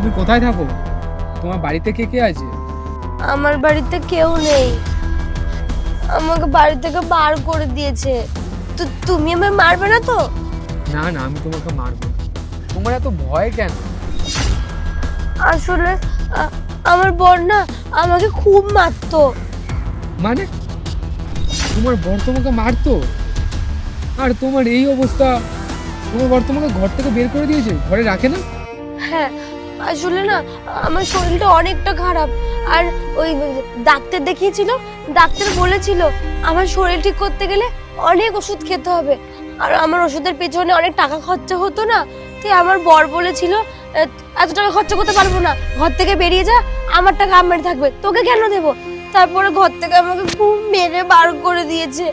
তুমি কোথায় থাকো? তোমার বাড়িতে কে কে আছে? আমার বাড়িতে কেউ নেই, আমাকে বাড়ি থেকে বার করে দিয়েছে। তো তুমি আমায় মারবে না তো? না না, আমি তোমাকে মারবো না। তোমার এত ভয় কেন? আসলে আমার বর না আমাকে খুব মারতো। মানে তোমার বর তোমাকে মারতো? আর তোমার এই অবস্থা, তোমার বর তোমাকে ঘর থেকে বের করে দিয়েছে, ঘরে রাখে না? হ্যাঁ, আসলে না আমার শরীরটা অনেকটা খারাপ। আর ওই ডাক্তার দেখিয়েছিল, ডাক্তার বলেছিল আমার শরীর ঠিক করতে গেলে অনেক ওষুধ খেতে হবে। আর আমার ওষুধের পেছনে অনেক টাকা খরচা হতো না। তাই আমার বর বলেছিল এত টাকা খরচা করতে পারবো না, ঘর থেকে বেরিয়ে যা, আমার টাকা আমার থাকবে, তোকে কেন দেবো? তারপরে ঘর থেকে আমাকে খুব মেরে বার করে দিয়েছে।